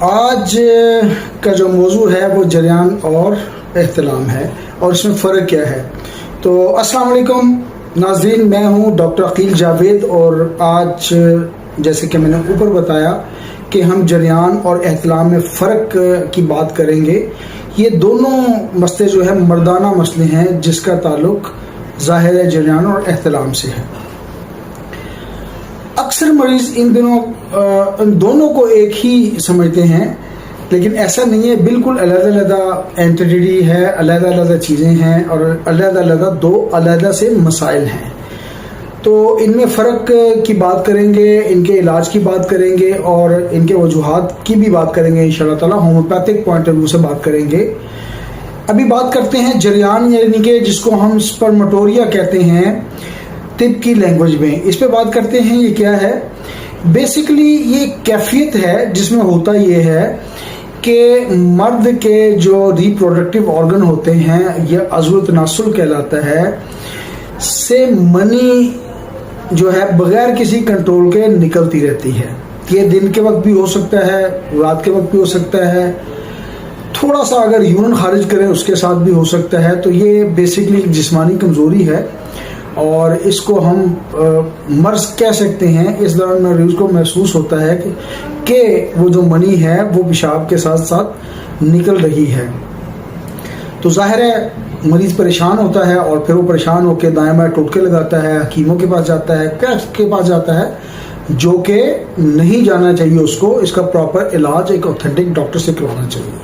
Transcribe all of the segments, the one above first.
آج کا جو موضوع ہے وہ جریان اور احتلام ہے اور اس میں فرق کیا ہے. تو السلام علیکم ناظرین، میں ہوں ڈاکٹر عقیل جاوید اور آج جیسے کہ میں نے اوپر بتایا کہ ہم جریان اور احتلام میں فرق کی بات کریں گے. یہ دونوں مسئلے جو ہے مردانہ مسئلے ہیں جس کا تعلق ظاہر جریان اور احتلام سے ہے. اکثر مریض ان دونوں کو ایک ہی سمجھتے ہیں، لیکن ایسا نہیں ہے. بالکل علیحدہ علیحدہ اینٹیٹی ہے، علیحدہ علیحدہ چیزیں ہیں اور علیحدہ علیحدہ دو علیحدہ سے مسائل ہیں. تو ان میں فرق کی بات کریں گے، ان کے علاج کی بات کریں گے اور ان کے وجوہات کی بھی بات کریں گے انشاءاللہ تعالی. ہومیوپیتھک پوائنٹ آف ویو سے بات کریں گے. ابھی بات کرتے ہیں جریان، یعنی کہ جس کو ہم سپرمٹوریا کہتے ہیں طب کی لینگویج میں. اس پہ بات کرتے ہیں. یہ کیا ہے؟ بیسیکلی یہ کیفیت ہے جس میں ہوتا یہ ہے کہ مرد کے جو ریپروڈکٹیو آرگن ہوتے ہیں، یہ عضو تناسل کہلاتا ہے، سے منی جو ہے بغیر کسی کنٹرول کے نکلتی رہتی ہے. یہ دن کے وقت بھی ہو سکتا ہے، رات کے وقت بھی ہو سکتا ہے، تھوڑا سا اگر یورین خارج کریں اس کے ساتھ بھی ہو سکتا ہے. تو یہ بیسیکلی ایک جسمانی کمزوری ہے اور اس کو ہم مرض کہہ سکتے ہیں. اس دوران مریض کو محسوس ہوتا ہے کہ وہ جو منی ہے وہ پیشاب کے ساتھ ساتھ نکل رہی ہے. تو ظاہر ہے مریض پریشان ہوتا ہے اور پھر وہ پریشان ہو کے دائیں بائیں ٹوٹکے لگاتا ہے، حکیموں کے پاس جاتا ہے، کیف کے پاس جاتا ہے، جو کہ نہیں جانا چاہیے. اس کو اس کا پراپر علاج ایک اوتھینٹک ڈاکٹر سے کروانا چاہیے.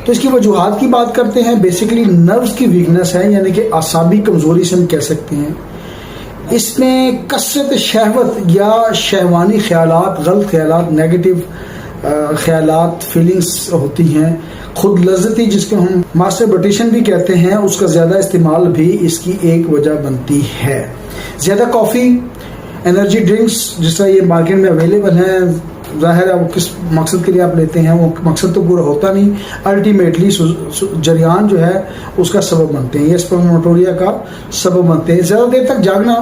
تو اس کی وجوہات کی بات کرتے ہیں. بیسیکلی نروز کی ویکنس ہے، یعنی کہ اعصابی کمزوری سے ہم کہہ سکتے ہیں. اس میں کثرت شہوت یا شہوانی خیالات، غلط خیالات، نیگیٹو خیالات، فیلنگز ہوتی ہیں. خود لذتی جس کو ہم ماسٹربیشن بھی کہتے ہیں، اس کا زیادہ استعمال بھی اس کی ایک وجہ بنتی ہے. زیادہ کافی، انرجی ڈرنکس جس طرح یہ مارکیٹ میں اویلیبل ہیں، ظاہر ہے وہ کس مقصد کے لیے آپ لیتے ہیں، وہ مقصد تو پورا ہوتا نہیں. الٹیمیٹلی جریان جو ہے اس کا سبب بنتے ہیں، یہ سپرمٹوریا کا سبب بنتے ہیں. زیادہ دیر تک جاگنا،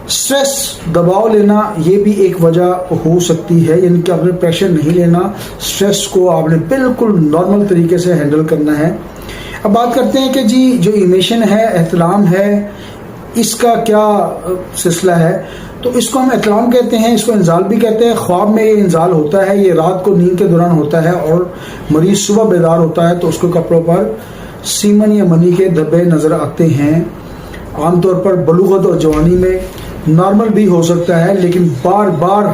سٹریس، دباؤ لینا، یہ بھی ایک وجہ ہو سکتی ہے. یعنی کہ آپ نے پریشر نہیں لینا، سٹریس کو آپ نے بالکل نارمل طریقے سے ہینڈل کرنا ہے. اب بات کرتے ہیں کہ جی جو ایمیشن ہے، احتلام ہے، اس کا کیا سلسلہ ہے. تو اس کو ہم احتلام کہتے ہیں، اس کو انزال بھی کہتے ہیں. خواب میں یہ انزال ہوتا ہے، یہ رات کو نیند کے دوران ہوتا ہے اور مریض صبح بیدار ہوتا ہے تو اس کو کپڑوں پر سیمن یا منی کے دھبے نظر آتے ہیں. عام طور پر بلوغت اور جوانی میں نارمل بھی ہو سکتا ہے، لیکن بار بار